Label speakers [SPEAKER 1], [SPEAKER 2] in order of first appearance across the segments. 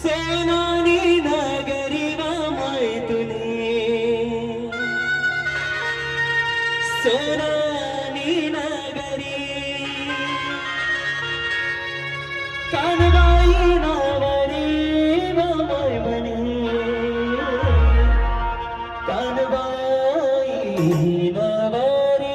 [SPEAKER 1] सोनानी नगरी मैथुनी सोनानी नगरी कानबाई नावरी मैमणी कानबाई नावरी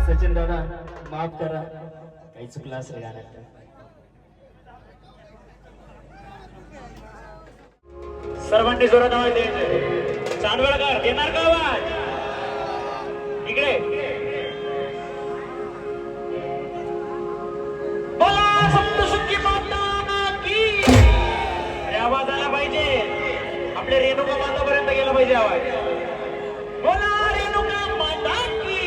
[SPEAKER 1] सचिन दादा माफ करा काही चुकलं असेल गाण्यात. सर्वांनी जोरात आवाज द्यायचे. चांदवडकर येणार का आवाज इकडे. बोला सप्तशृंगी माता की. आवाज आला पाहिजे.
[SPEAKER 2] आपल्या रेणुका मातापर्यंत गेला पाहिजे आवाज. बोला रेणुका माता की.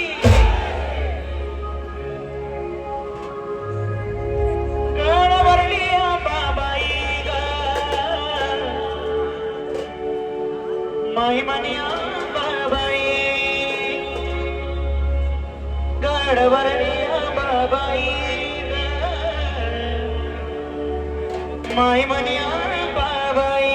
[SPEAKER 2] गड भरली अंबाबाई ग, माई म्हणे अंबाबाई. गड भरली अंबाबाई ग, माई म्हणे अंबाबाई.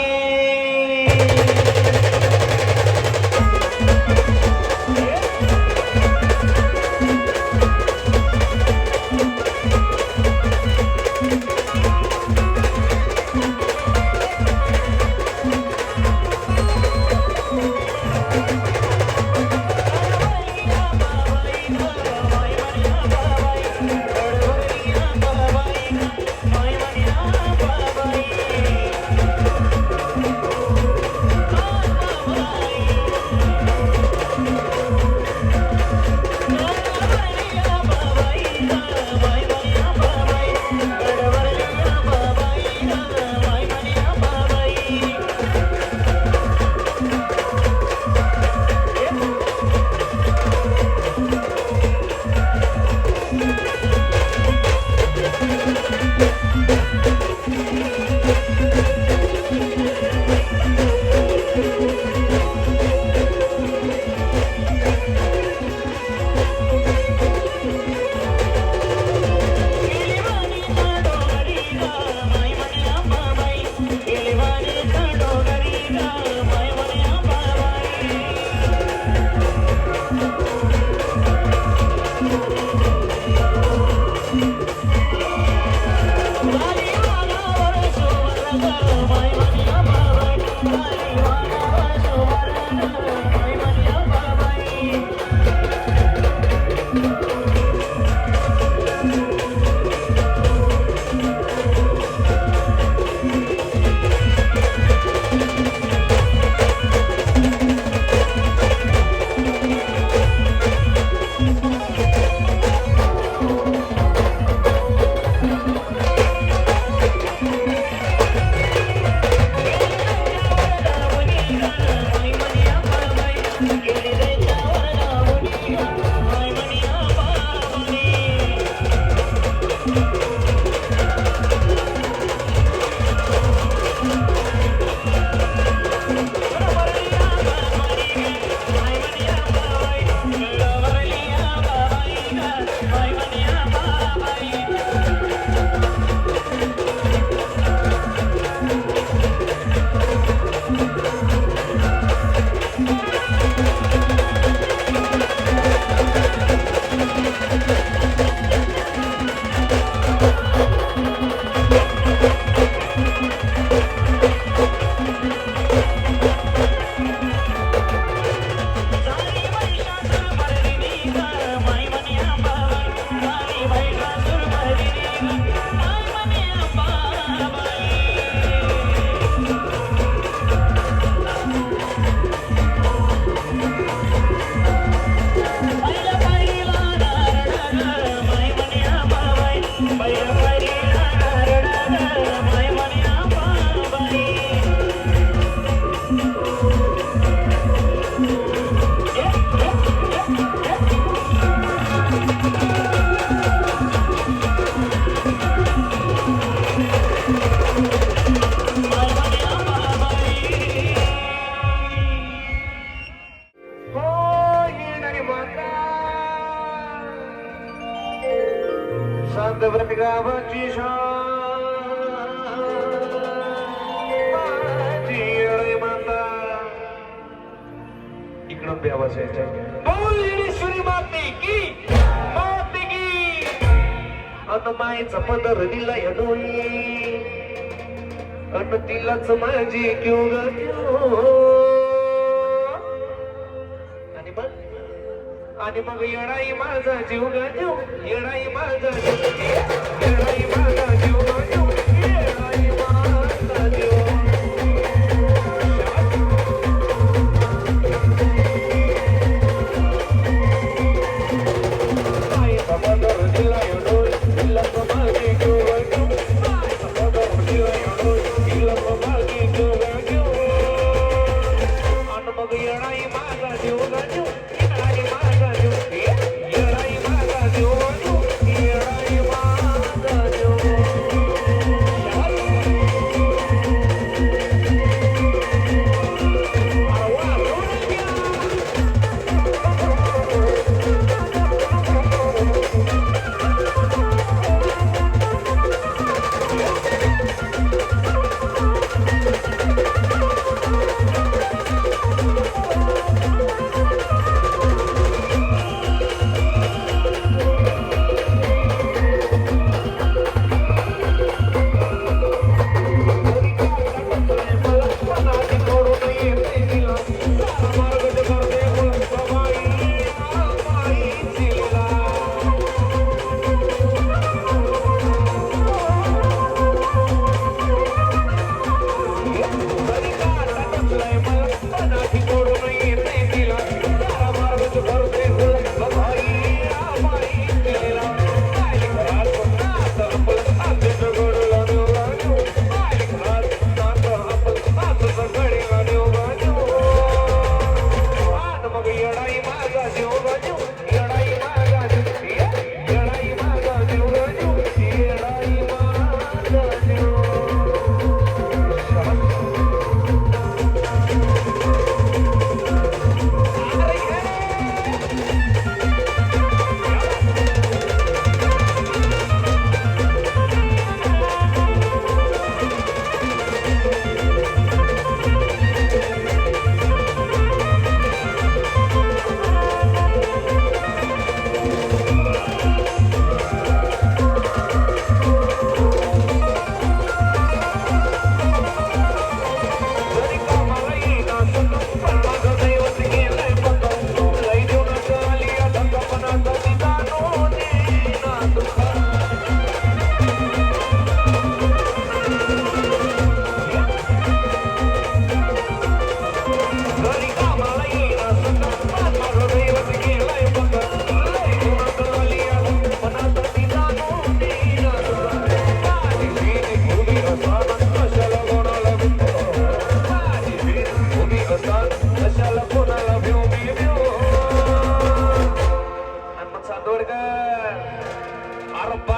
[SPEAKER 2] गावाची माता इकडून देवाच्या बोलेश्वरी माते की माते की अन मायचा पदर दिला या डोळी अन तिलाच माझी क्यू ग आणि मग येणाई माझा जीव ग देऊ येणाई माझा जीव येणाई माझा जीव ग देऊ येणाई माझा जीव आईचा पदर दिला एवढोय दिला तो माझी जीव ग देऊ आईचा पदर दिला एवढोय दिला तो माझी जीव ग देऊ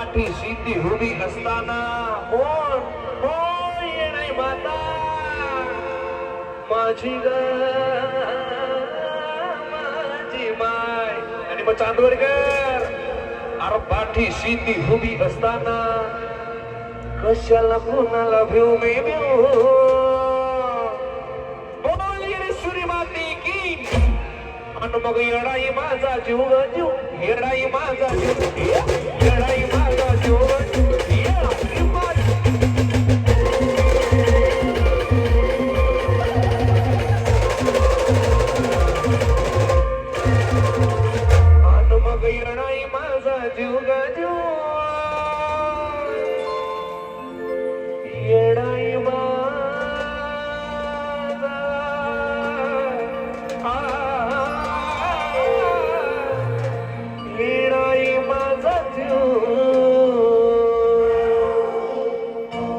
[SPEAKER 2] पाठीशी ती उभी असताना कोण कोण येणार माता माझी ग माझी माय. आणि मग चांदवडकर अरे पाठीशी ती उभी असताना कशाला कोणाला भिऊ मी भिऊ बोल येणेश्वरी माती की. आणि मग येडाई माझा जीव ग जीव येडाई माझा जीव येडाई माझा जीव ग जीव येडाई माझा. आणि मग येडाई माझा जीव ग जीव येडाई माझा येडाई माझा जीव.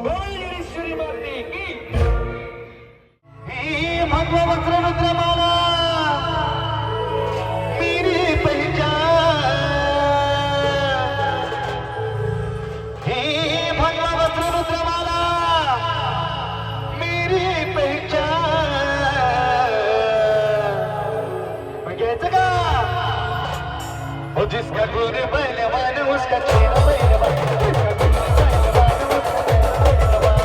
[SPEAKER 2] बोल येणेश्वरी माती की.
[SPEAKER 1] हे भगवा वस्त्र रुद्रमाला मेरी पहचान. हे भगवा वस्त्र रुद्रमाला मेरी पहचान. घ्यायचं का हो जिसका गोरे पहलवान उसका चेहरा पहलवान. गोरे पहलवान उसका चेहरा पहलवान.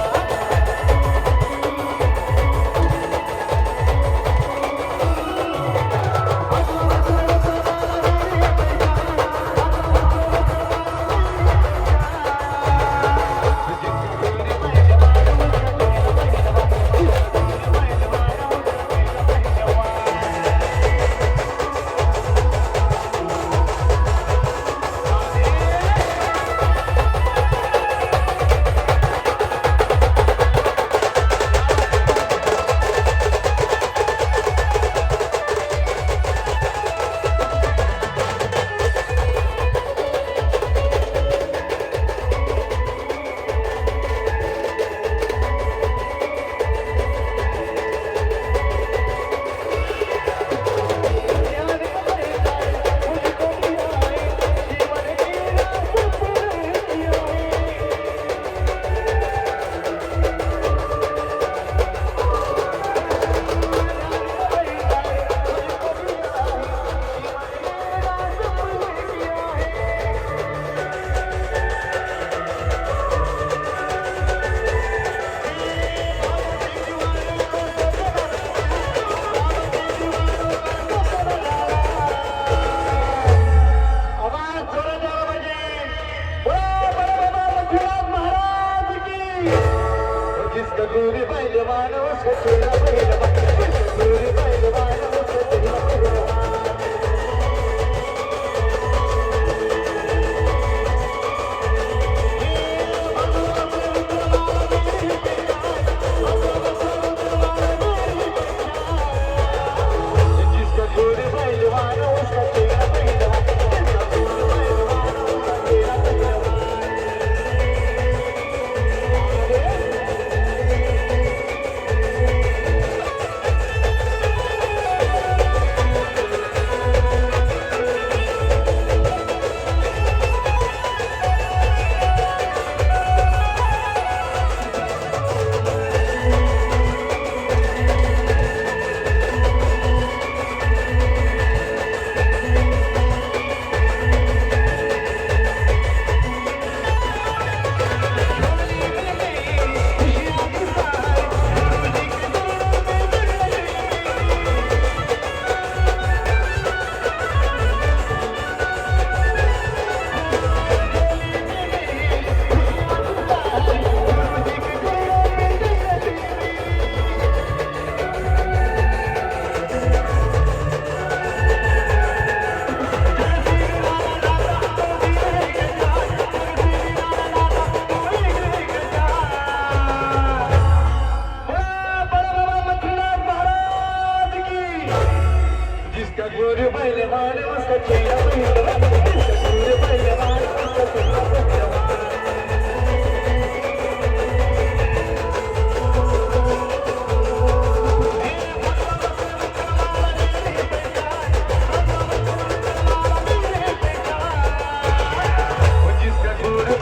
[SPEAKER 1] गोरे पहलवान उसका चेहरा पहलवान. जिसका गोरे पहलवान उसका चेहरा पहलवान. गोरे पहलवान उसका चेहरा पहलवान. गोरे पहलवान उसका चेहरा पहलवान. जिसका गोरे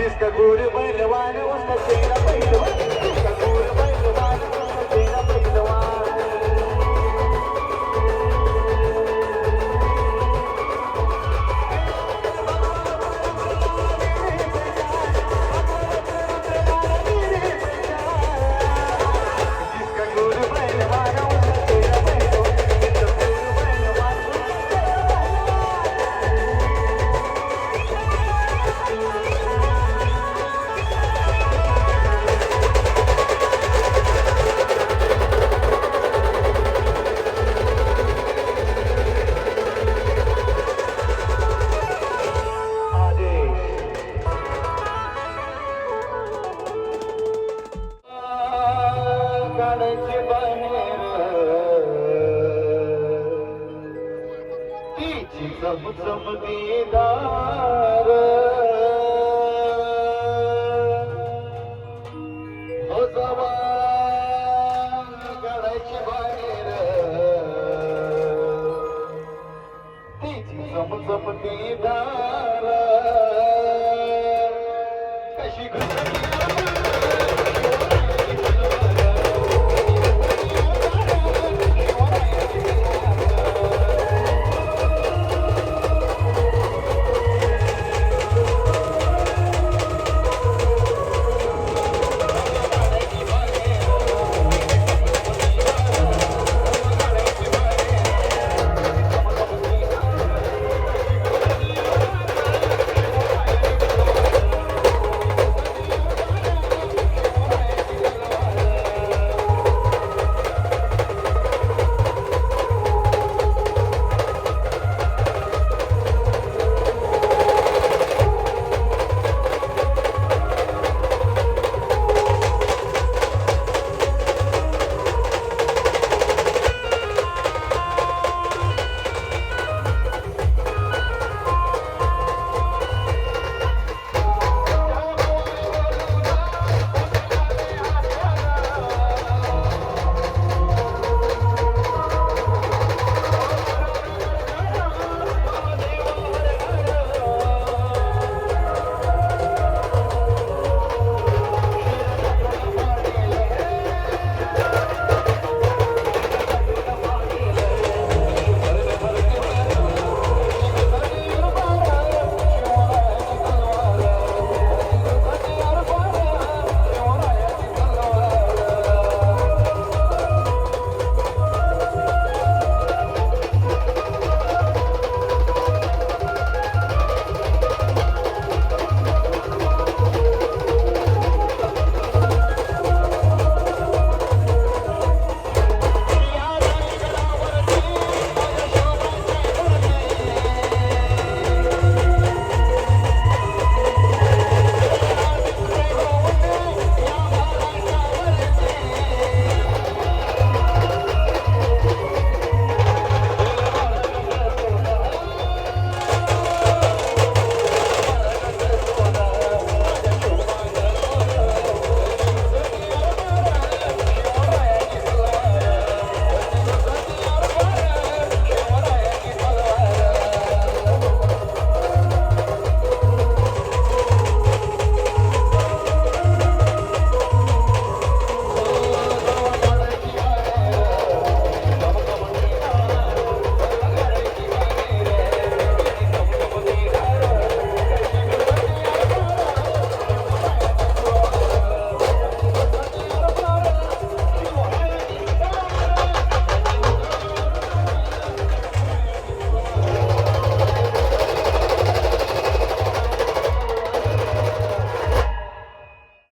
[SPEAKER 1] जिसका गोर पहलवान उसका चेहरा पहलवान जिसका गोर पहलवान उसका चेहरा पहलवान जिसका गोर पहलवान उसका चेहरा पहलवान जिसका गोर पहलवान उसका चेहरा गाण्याची बाहेर तिची चमचमती